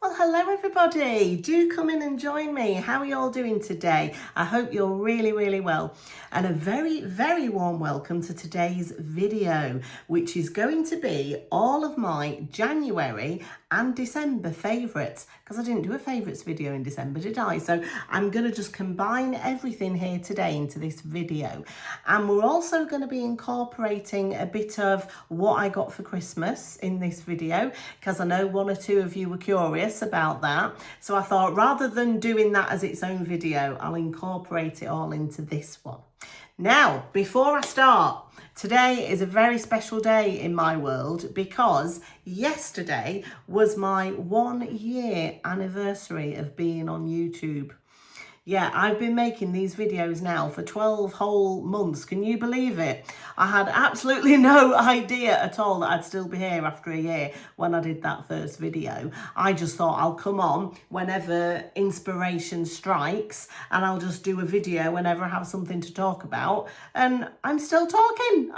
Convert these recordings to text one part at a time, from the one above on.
Well, hello everybody. Do come in and join me. How are you all doing today? I hope you're really well. And a very warm welcome to today's video, which is going to be all of my January and December favourites, because I didn't do a favourites video in December, did I? So I'm going to just combine everything here today into this video. And we're also going to be incorporating a bit of what I got for Christmas in this video, because I know one or two of you were curious about that. So I thought rather than doing that as its own video, I'll incorporate it all into this one. Now, before I start, today is a very special day in my world because yesterday was my 1 year anniversary of being on YouTube. Yeah, I've been making these videos now for 12 whole months. Can you believe it? I had absolutely no idea at all that I'd still be here after a year when I did that first video. I just thought I'll come on whenever inspiration strikes and I'll just do a video whenever I have something to talk about. And I'm still talking.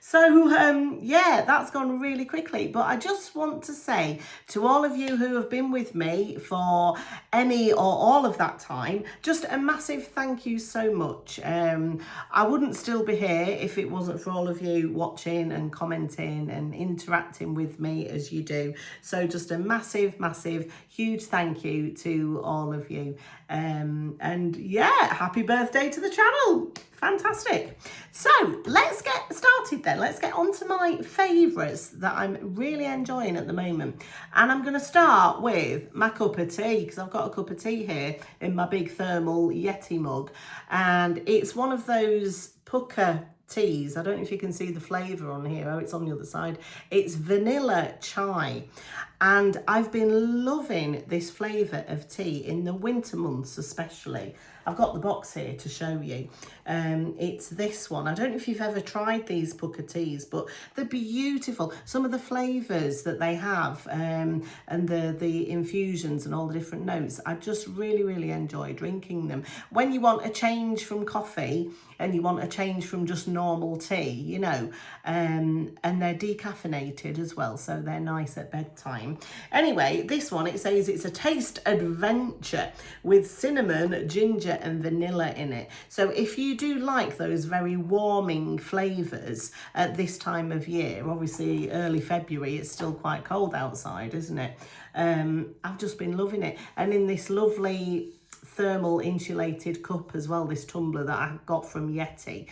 So, yeah, that's gone really quickly. But I just want to say to all of you who have been with me for any or all of that time, just a massive thank you so much. I wouldn't still be here if it wasn't for all of you watching and commenting and interacting with me as you do. So just a massive huge thank you to all of you, and yeah, happy birthday to the channel. Fantastic. So let's get started then. Let's get on to my favourites that I'm really enjoying at the moment. And I'm going to start with my cup of tea, because I've got a cup of tea here in my big thermal Yeti mug. And it's one of those pucker teas. I don't know if you can see the flavour on here. Oh, it's on the other side. It's vanilla chai. And I've been loving this flavour of tea in the winter months especially. I've got the box here to show you. It's this one. I don't know if you've ever tried these pucker teas, but they're beautiful. Some of the flavours that they have, and the infusions and all the different notes, I just really enjoy drinking them. When you want a change from coffee and you want a change from just normal tea, you know, and they're decaffeinated as well, so they're nice at bedtime. Anyway, this one, it says it's a taste adventure with cinnamon, ginger and vanilla in it. So if you do like those very warming flavours at this time of year, obviously early February, it's still quite cold outside, isn't it? I've just been loving it. And in this lovely thermal insulated cup as well, this tumbler that I got from Yeti.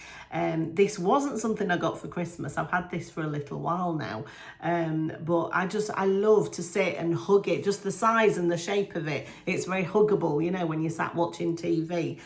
This wasn't something I got for Christmas. I've had this for a little while now, but I love to sit and hug it. Just the size and the shape of it, it's very huggable, you know, when you're sat watching TV.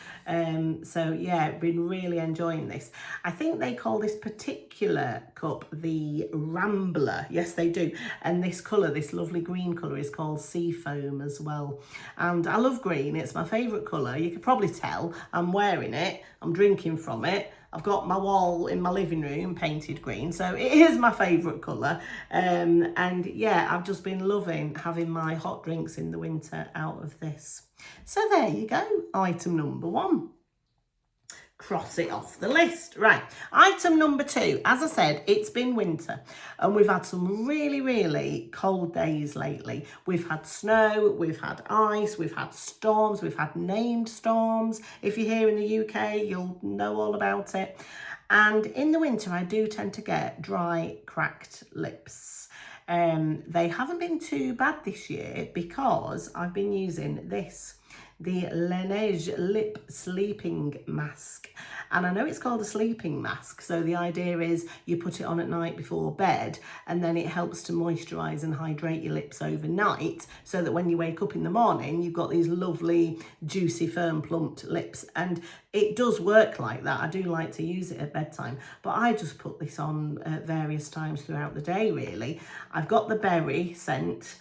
So yeah, been really enjoying this. I think they call this particular cup the Rambler. Yes, they do. And this colour, this lovely green colour, is called Seafoam as well. And I love green. It's my favourite colour. You could probably tell I'm wearing it. I'm drinking from it. I've got my wall in my living room painted green, so it is my favourite colour. And yeah, I've just been loving having my hot drinks in the winter out of this. So there you go, item number 1. Cross it off the list. Right, item number 2. As I said, it's been winter and we've had some really cold days lately. We've had snow, we've had ice, we've had storms, we've had named storms. If you're here in the UK, you'll know all about it. And in the winter, I do tend to get dry, cracked lips. They haven't been too bad this year because I've been using this, the Laneige Lip Sleeping Mask. And I know it's called a sleeping mask, so the idea is you put it on at night before bed and then it helps to moisturise and hydrate your lips overnight so that when you wake up in the morning, you've got these lovely, juicy, firm, plumped lips. And it does work like that. I do like to use it at bedtime, but I just put this on at various times throughout the day, really. I've got the berry scent.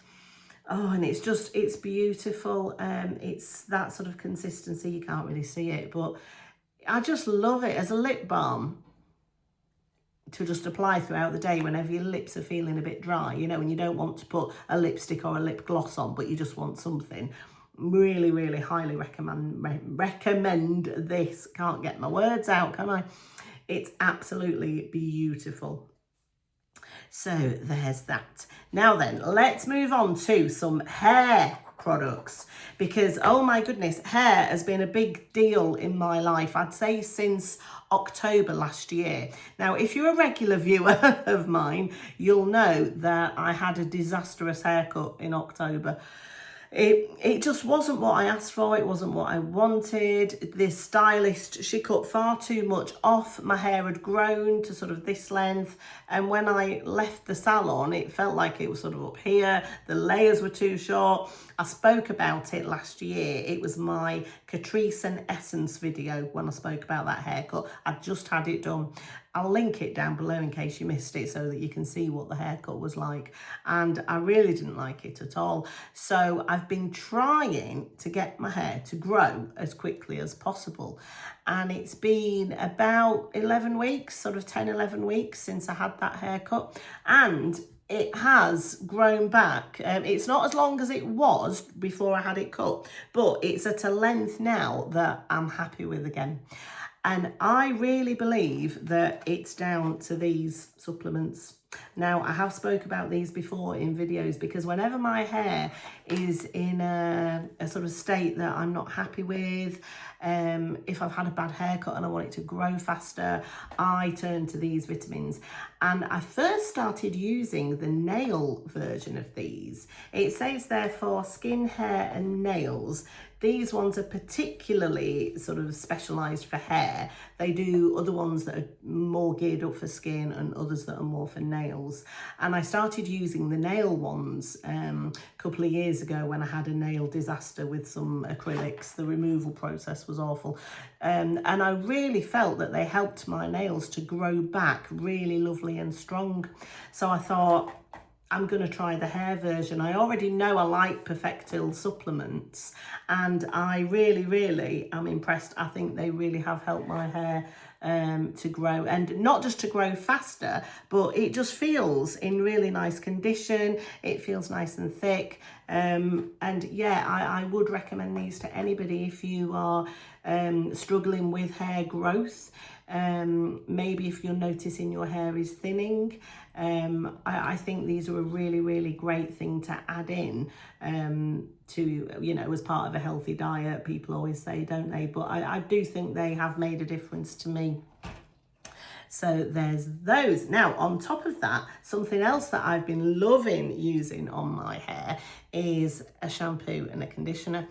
Oh, and it's beautiful. It's that sort of consistency. You can't really see it, but I just love it as a lip balm to just apply throughout the day whenever your lips are feeling a bit dry, you know, and you don't want to put a lipstick or a lip gloss on, but you just want something. Really highly recommend this. Can't get my words out, can I? It's absolutely beautiful. So there's that. Now then, let's move on to some hair products, because oh my goodness, hair has been a big deal in my life, I'd say since October last year. Now, if you're a regular viewer of mine, you'll know that I had a disastrous haircut in October. It just wasn't what I asked for. It wasn't what I wanted. This stylist, she cut far too much off. My hair had grown to sort of this length, and when I left the salon, it felt like it was sort of up here. The layers were too short. I spoke about it last year. It was my Catrice and Essence video when I spoke about that haircut. I'd just had it done. I'll link it down below in case you missed it so that you can see what the haircut was like. And I really didn't like it at all. So I've been trying to get my hair to grow as quickly as possible. And it's been about 11 weeks, sort of 10, 11 weeks since I had that haircut. And it has grown back. It's not as long as it was before I had it cut, but it's at a length now that I'm happy with again. And I really believe that it's down to these supplements. Now, I have spoke about these before in videos, because whenever my hair is in a sort of state that I'm not happy with, if I've had a bad haircut and I want it to grow faster, I turn to these vitamins. And I first started using the nail version of these. It says there for skin, hair and nails. These ones are particularly sort of specialised for hair. They do other ones that are more geared up for skin and others that are more for nails. And I started using the nail ones a couple of years ago when I had a nail disaster with some acrylics. The removal process was awful. And I really felt that they helped my nails to grow back really lovely and strong. So I thought, I'm going to try the hair version. I already know I like Perfectil supplements, and I really am impressed. I think they really have helped my hair to grow, and not just to grow faster, but it just feels in really nice condition. It feels nice and thick. And yeah, I would recommend these to anybody if you are struggling with hair growth. Maybe if you're noticing your hair is thinning. I think these are a really great thing to add in to, you know, as part of a healthy diet. People always say, don't they? But I do think they have made a difference to me. So there's those. Now, on top of that, something else that I've been loving using on my hair is a shampoo and a conditioner.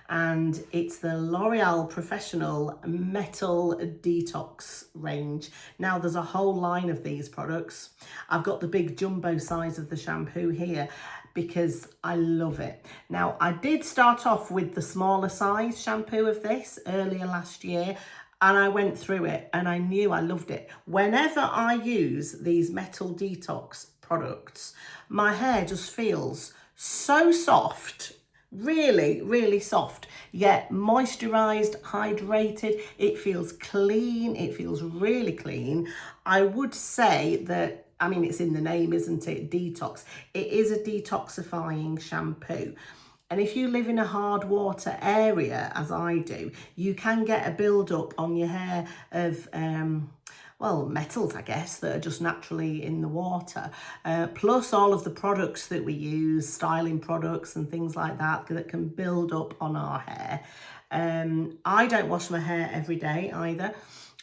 And it's the L'Oreal Professional Metal Detox range. Now, there's a whole line of these products. I've got the big jumbo size of the shampoo here because I love it. Now, I did start off with the smaller size shampoo of this earlier last year, and I went through it and I knew I loved it. Whenever I use these Metal Detox products, my hair just feels so soft, really soft, yet moisturized, hydrated. It feels clean. It feels really clean. I would say that, I mean, it's in the name, isn't it? Detox. It is a detoxifying shampoo. And if you live in a hard water area, as I do, you can get a build-up on your hair of, well, metals, I guess, that are just naturally in the water. Plus all of the products that we use, styling products and things like that, that can build up on our hair. I don't wash my hair every day either.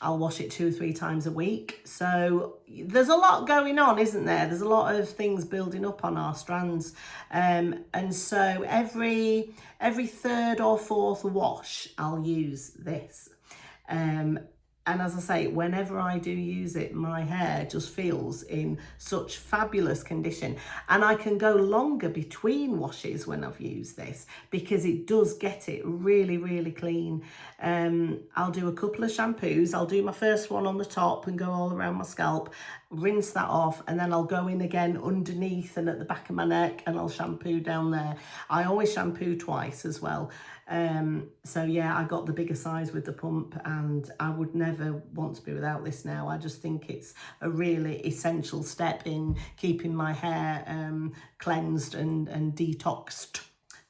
I'll wash it 2 or 3 times a week. So there's a lot going on, isn't there? There's a lot of things building up on our strands. And so every 3rd or 4th wash, I'll use this. And as I say, whenever I do use it, my hair just feels in such fabulous condition. And I can go longer between washes when I've used this because it does get it really clean. I'll do a couple of shampoos. I'll do my first one on the top and go all around my scalp, rinse that off, and then I'll go in again underneath and at the back of my neck, and I'll shampoo down there. I always shampoo twice as well. So yeah, I got the bigger size with the pump, and I would never want to be without this now. I just think it's a really essential step in keeping my hair cleansed and detoxed.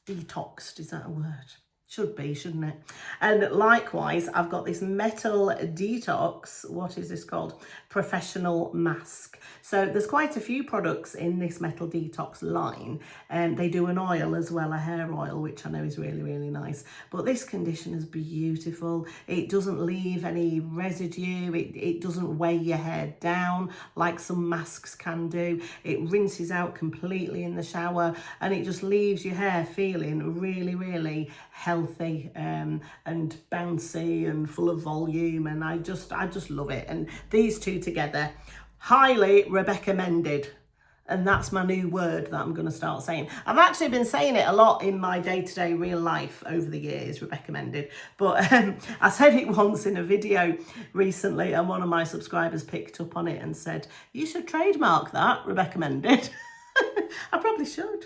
Detoxed, is that a word? Should be, shouldn't it? And likewise, I've got this Metal Detox, what is this called? Professional Mask. So there's quite a few products in this Metal Detox line. And they do an oil as well, a hair oil, which I know is really, really nice. But this conditioner is beautiful. It doesn't leave any residue. It doesn't weigh your hair down like some masks can do. It rinses out completely in the shower, and it just leaves your hair feeling really, really healthy and bouncy and full of volume, and I just love it. And these two together, highly Rebeccamended. And that's my new word that I'm going to start saying. I've actually been saying it a lot in my day-to-day real life over the years, Rebeccamended. But I said it once in a video recently, and one of my subscribers picked up on it and said, you should trademark that, Rebeccamended. I probably should,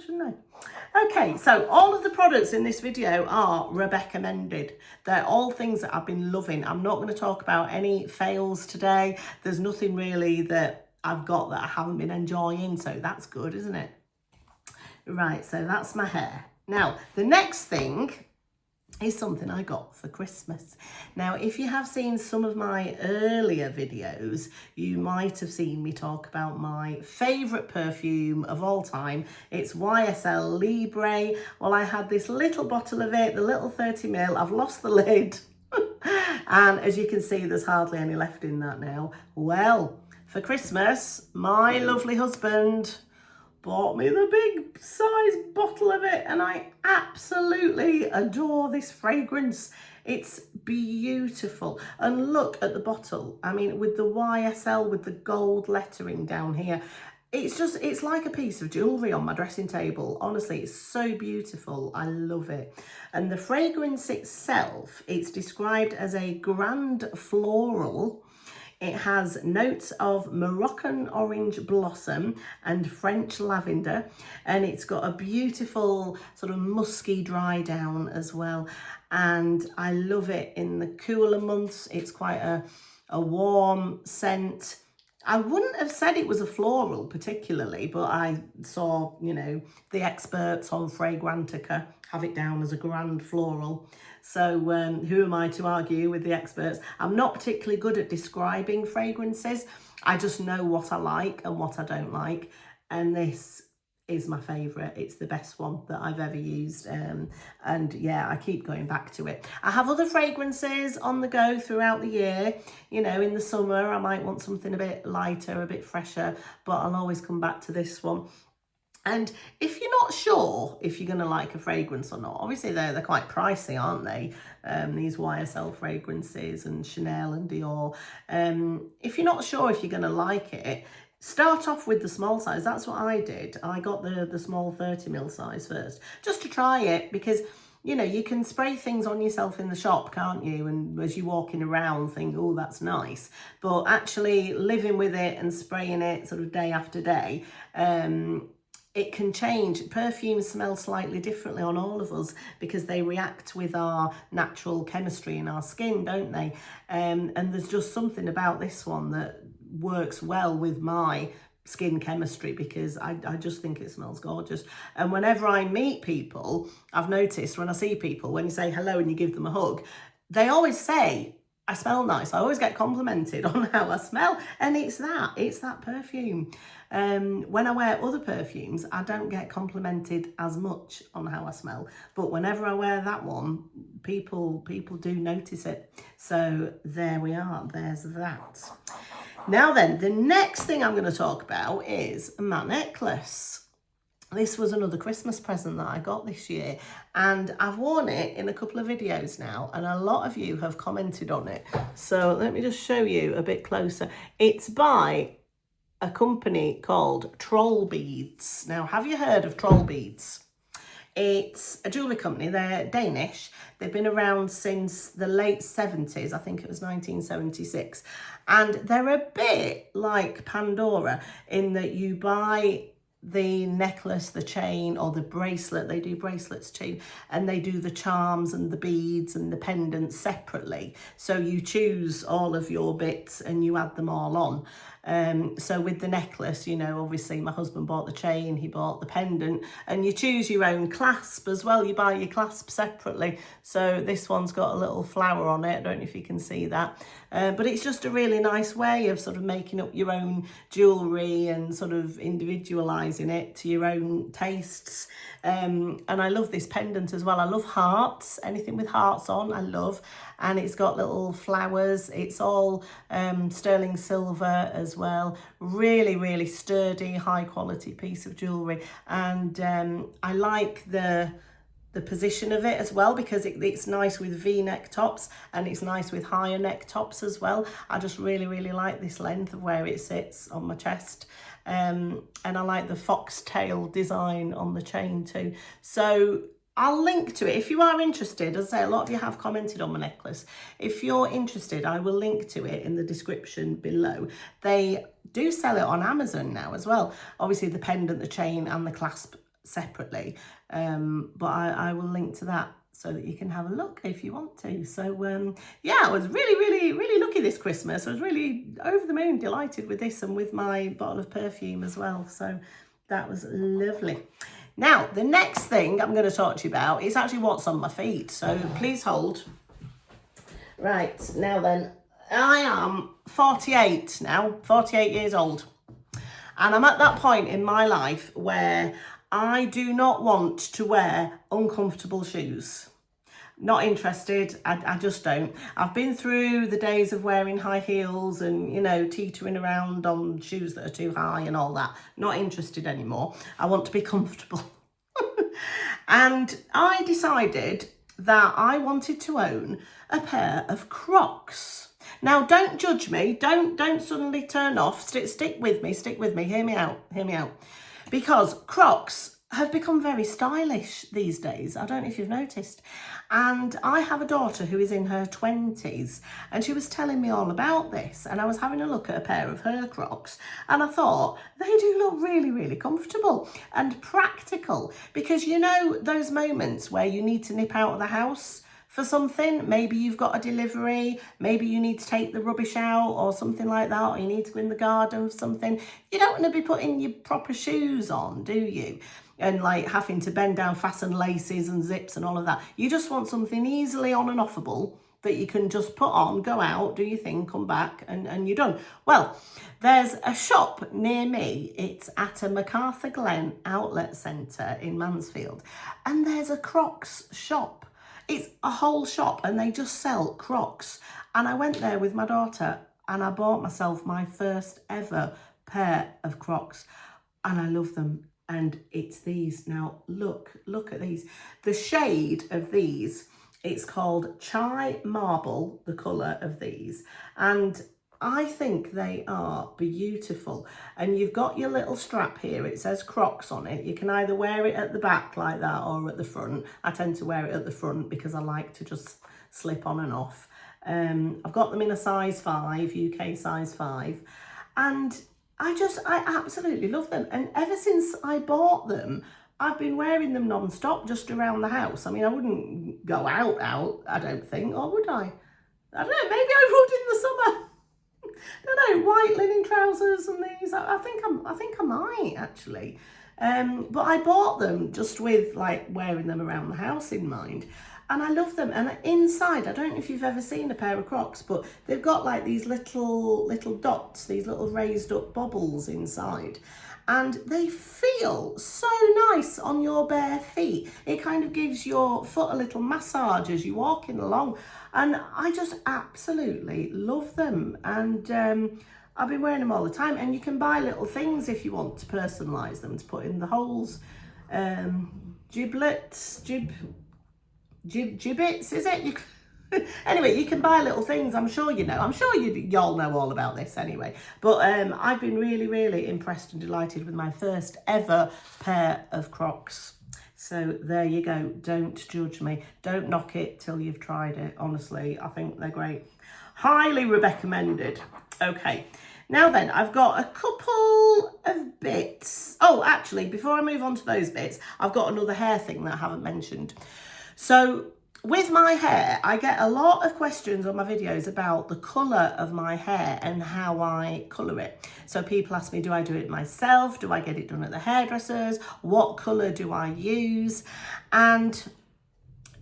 shouldn't I? Okay, so all of the products in this video are Rebeccamended. They're all things that I've been loving. I'm not going to talk about any fails today. There's nothing really that I've got that I haven't been enjoying, so that's good, isn't it? Right, so that's my hair. Now, the next thing is something I got for Christmas. Now, if you have seen some of my earlier videos, you might have seen me talk about my favourite perfume of all time. It's YSL Libre. Well, I had this little bottle of it, the little 30ml. I've lost the lid. And as you can see, there's hardly any left in that now. Well, for Christmas, my lovely husband bought me the big size bottle of it, and I absolutely adore this fragrance. It's beautiful. And look at the bottle. I mean, with the YSL, with the gold lettering down here, it's like a piece of jewellery on my dressing table. Honestly, it's so beautiful. I love it. And the fragrance itself, it's described as a grand floral. It has notes of Moroccan orange blossom and French lavender, and it's got a beautiful sort of musky dry down as well. And I love it in the cooler months. It's quite a warm scent. I wouldn't have said it was a floral particularly, but I saw, you know, the experts on Fragrantica have it down as a grand floral. So who am I to argue with the experts? I'm not particularly good at describing fragrances. I just know what I like and what I don't like. And this is my favourite. It's the best one that I've ever used. And yeah, I keep going back to it. I have other fragrances on the go throughout the year. You know, in the summer, I might want something a bit lighter, a bit fresher, but I'll always come back to this one. And if you're not sure if you're going to like a fragrance or not, obviously they're quite pricey, aren't they? These YSL fragrances and Chanel and Dior. If you're not sure if you're going to like it, start off with the small size. That's what I did. I got the small 30ml size first, just to try it, because you know, you can spray things on yourself in the shop, can't you? And as you're walking around, think, oh, that's nice. But actually living with it and spraying it sort of day after day, it can change. Perfumes smell slightly differently on all of us because they react with our natural chemistry in our skin, don't they? And there's just something about this one that works well with my skin chemistry, because I just think it smells gorgeous. And whenever I meet people, I've noticed when I see people, when you say hello and you give them a hug, they always say, I smell nice. I always get complimented on how I smell, and it's that perfume. When I wear other perfumes, I don't get complimented as much on how I smell, but whenever I wear that one, people do notice it. So there we are, there's that. Now then, the next thing I'm going to talk about is my necklace. This was another Christmas present that I got this year, and I've worn it in a couple of videos now, and a lot of you have commented on it. So let me just show you a bit closer. It's by a company called Troll Beads. Now, have you heard of Troll Beads? It's a jewellery company. They're Danish. They've been around since the late 70s. I think it was 1976. And they're a bit like Pandora in that you buy the necklace, the chain, or the bracelet. They do bracelets too, and they do the charms and the beads and the pendants separately. So you choose all of your bits and you add them all on. So with the necklace, you know, obviously my husband bought the chain, he bought the pendant, and you choose your own clasp as well. You buy your clasp separately. So this one's got a little flower on it. I don't know if you can see that. But it's just a really nice way of sort of making up your own jewellery and sort of individualising it to your own tastes. And I love this pendant as well. I love hearts, anything with hearts on, I love. And it's got little flowers. It's all sterling silver as well. Really, really sturdy, high quality piece of jewellery. And I like the position of it as well, because it's nice with v-neck tops and it's nice with higher neck tops as well. I just really, really like this length of where it sits on my chest. And I like the foxtail design on the chain too. So I'll link to it if you are interested. As I say, a lot of you have commented on my necklace. If you're interested, I will link to it in the description below. They do sell it on Amazon now as well. Obviously the pendant, the chain and the clasp separately. But I will link to that so that you can have a look if you want to. So yeah, I was really, really, really lucky this Christmas. I was really over the moon delighted with this and with my bottle of perfume as well. So that was lovely. Now, the next thing I'm going to talk to you about is actually what's on my feet. So please hold. Right, now then, I am 48 now, 48 years old. And I'm at that point in my life where I do not want to wear uncomfortable shoes. Not interested. I just don't. I've been through the days of wearing high heels and, you know, teetering around on shoes that are too high and all that. Not interested anymore. I want to be comfortable. And I decided that I wanted to own a pair of Crocs. Now, don't judge me. Don't suddenly turn off. Stick with me. Stick with me. Hear me out. Hear me out. Because Crocs have become very stylish these days. I don't know if you've noticed. And I have a daughter who is in her 20s, and she was telling me all about this, and I was having a look at a pair of her Crocs, and I thought they do look really, really comfortable and practical, because you know those moments where you need to nip out of the house for something. Maybe you've got a delivery, maybe you need to take the rubbish out or something like that, or you need to go in the garden for something. You don't want to be putting your proper shoes on, do you? And like having to bend down, fasten laces and zips and all of that. You just want something easily on and offable that you can just put on, go out, do your thing, come back, and you're done. Well, there's a shop near me. It's at a MacArthur Glen outlet centre in Mansfield, and there's a Crocs shop. It's a whole shop and they just sell Crocs. And I went there with my daughter and I bought myself my first ever pair of Crocs, and I love them. And it's these. Now look at these. The shade of these, it's called Chai Marble, the colour of these. And I think they are beautiful. And you've got your little strap here. It says Crocs on it. You can either wear it at the back like that or at the front. I tend to wear it at the front because I like to just slip on and off. I've got them in a size 5, UK size 5. And I absolutely love them. And ever since I bought them, I've been wearing them non-stop just around the house. I mean, I wouldn't go out, I don't think, or would I? I don't know, maybe I would in the summer. I don't know, white linen trousers and these. I think I might actually. But I bought them just with like wearing them around the house in mind. And I love them. And inside, I don't know if you've ever seen a pair of Crocs, but they've got like these little dots, these little raised up bobbles inside. And they feel so nice on your bare feet. It kind of gives your foot a little massage as you're walking along. And I just absolutely love them. And I've been wearing them all the time. And you can buy little things if you want to personalise them, to put in the holes. Giblets, gibbets, is it? Anyway, you can buy little things. I'm sure you know. I'm sure y'all know all about this anyway. But I've been really, really impressed and delighted with my first ever pair of Crocs. So there you go. Don't judge me. Don't knock it till you've tried it. Honestly, I think they're great. Highly recommended. Okay. Now then, I've got a couple of bits. Oh, actually, before I move on to those bits, I've got another hair thing that I haven't mentioned. So with my hair, I get a lot of questions on my videos about the colour of my hair and how I colour it. So people ask me, do I do it myself? Do I get it done at the hairdressers? What colour do I use? And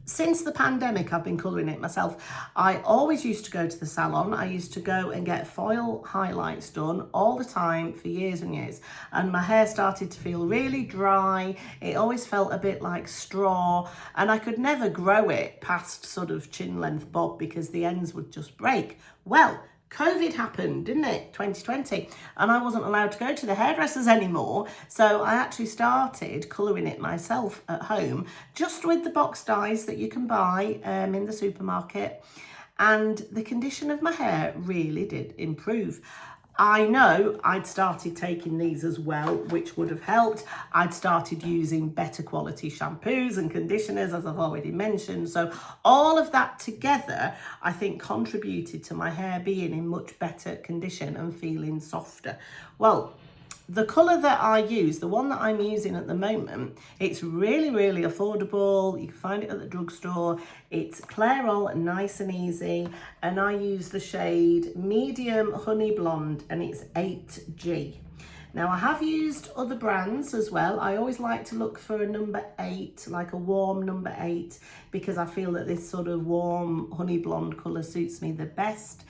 since the pandemic, I've been colouring it myself. I always used to go to the salon. I used to go and get foil highlights done all the time for years and years. And my hair started to feel really dry. It always felt a bit like straw. And I could never grow it past sort of chin length bob because the ends would just break. Well, COVID happened, didn't it? 2020. And I wasn't allowed to go to the hairdressers anymore. So I actually started colouring it myself at home, just with the box dyes that you can buy in the supermarket. And the condition of my hair really did improve. I know I'd started taking these as well, which would have helped. I'd started using better quality shampoos and conditioners, as I've already mentioned. So all of that together, I think, contributed to my hair being in much better condition and feeling softer. Well, the colour that I use, the one that I'm using at the moment, it's really, really affordable. You can find it at the drugstore. It's Clairol, nice and easy. And I use the shade Medium Honey Blonde, and it's 8G. Now, I have used other brands as well. I always like to look for a number 8, like a warm number 8, because I feel that this sort of warm honey blonde colour suits me the best.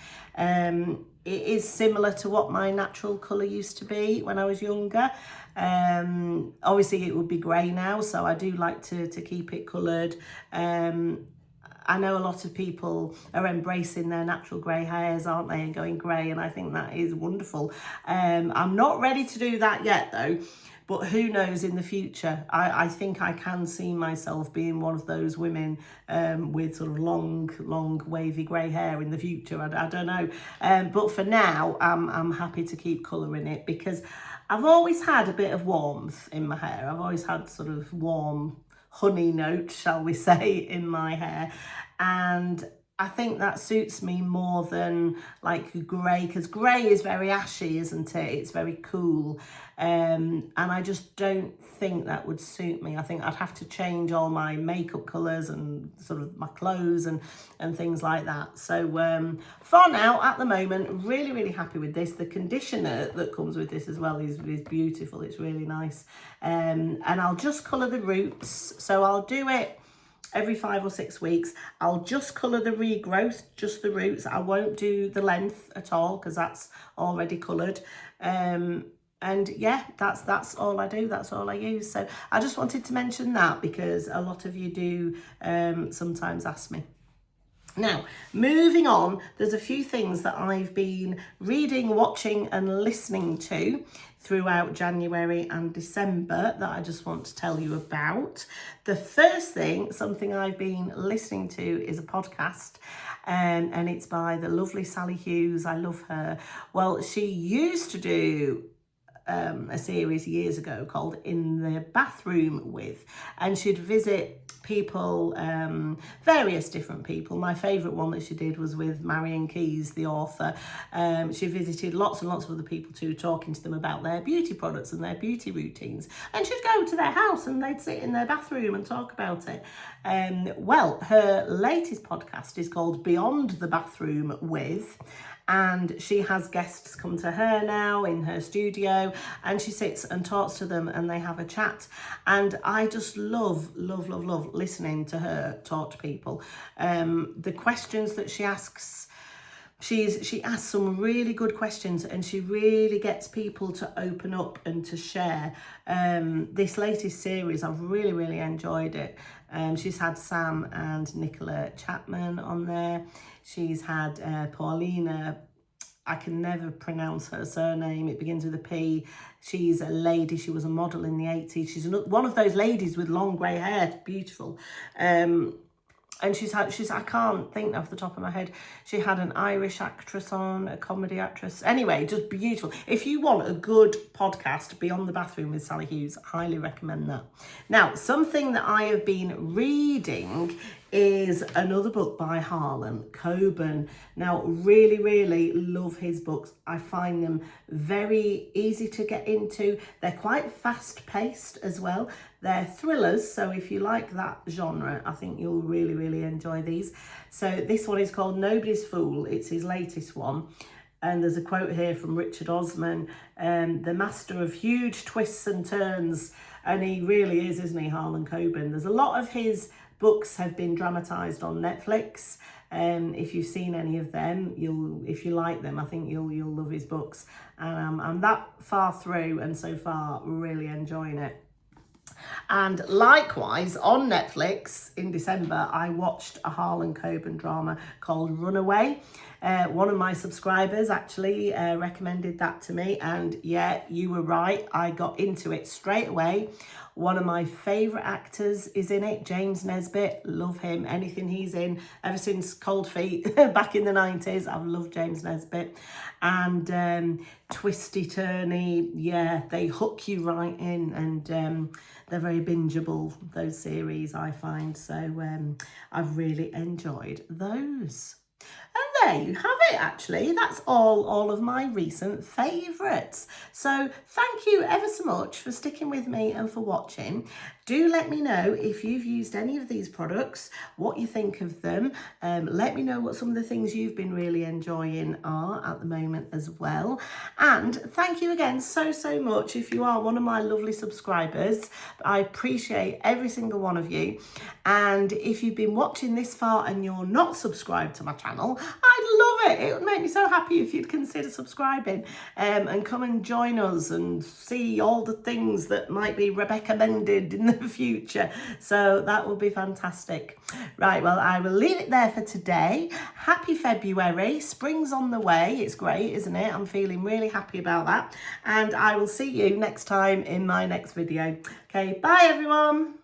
It is similar to what my natural colour used to be when I was younger. Obviously, it would be grey now, so I do like to keep it coloured. I know a lot of people are embracing their natural grey hairs, aren't they, and going grey, and I think that is wonderful. I'm not ready to do that yet, though, but who knows in the future. I think I can see myself being one of those women with sort of long, wavy grey hair in the future. I don't know. But for now, I'm happy to keep colouring it because I've always had a bit of warmth in my hair. I've always had sort of warm honey note, shall we say, in my hair, and I think that suits me more than like grey, because grey is very ashy, isn't it? It's very cool, and I just don't think that would suit me. I think I'd have to change all my makeup colours and sort of my clothes and things like that. So for now, at the moment, really happy with this. The conditioner that comes with this as well is beautiful. It's really nice, and I'll just colour the roots. So I'll do it every 5 or 6 weeks. I'll just colour the regrowth, just the roots. I won't do the length at all because that's already coloured. And yeah, that's all I do. That's all I use. So I just wanted to mention that because a lot of you do sometimes ask me. Now, moving on, there's a few things that I've been reading, watching and listening to throughout January and December that I just want to tell you about. The first thing, something I've been listening to, is a podcast, and it's by the lovely Sally Hughes. I love her. Well, she used to do a series years ago called In the Bathroom With, and she'd visit people, various different people. My favourite one that she did was with Marion Keyes, the author. She visited lots and lots of other people too, talking to them about their beauty products and their beauty routines. And she'd go to their house and they'd sit in their bathroom and talk about it. Well, her latest podcast is called Beyond the Bathroom With, and she has guests come to her now in her studio, and she sits and talks to them and they have a chat. And I just love listening to her talk to people. The questions that she asks, she asks some really good questions, and she really gets people to open up and to share. This latest series, I've really enjoyed it. She's had Sam and Nicola Chapman on there. She's had Paulina, I can never pronounce her surname, it begins with a P. She's a lady, she was a model in the 80s. She's one of those ladies with long grey hair, beautiful. And I can't think off the top of my head. She had an Irish actress on, a comedy actress. Anyway, just beautiful. If you want a good podcast, Beyond the Bathroom with Sally Hughes, highly recommend that. Now, something that I have been reading is another book by Harlan Coben. Now, really love his books. I find them very easy to get into. They're quite fast paced as well. They're thrillers, so if you like that genre, I think you'll really enjoy these. So this one is called Nobody's Fool. It's his latest one. And there's a quote here from Richard Osman, the master of huge twists and turns. And he really is, isn't he, Harlan Coben? There's a lot of his books have been dramatised on Netflix. If you've seen any of them, if you like them, I think you'll love his books. And I'm that far through, and so far really enjoying it. And likewise, on Netflix in December, I watched a Harlan Coben drama called Runaway. One of my subscribers actually recommended that to me, and yeah, you were right. I got into it straight away. One of my favourite actors is in it, James Nesbitt. Love him, anything he's in. Ever since Cold Feet back in the 90s, I've loved James Nesbitt. And twisty-turny, yeah, they hook you right in, and they're very bingeable, those series, I find. So I've really enjoyed those. And there you have it, actually. That's all of my recent favourites. So thank you ever so much for sticking with me and for watching. Do let me know if you've used any of these products, what you think of them. Let me know what some of the things you've been really enjoying are at the moment as well. And thank you again so much if you are one of my lovely subscribers. I appreciate every single one of you. And if you've been watching this far and you're not subscribed to my channel, I'd love it. It would make me so happy if you'd consider subscribing and come and join us and see all the things that might be Rebeccamended in the future. So that will be fantastic. Right, well, I will leave it there for today. Happy February. Spring's on the way. It's great, isn't it? I'm feeling really happy about that. And I will see you next time in my next video. Okay, bye everyone.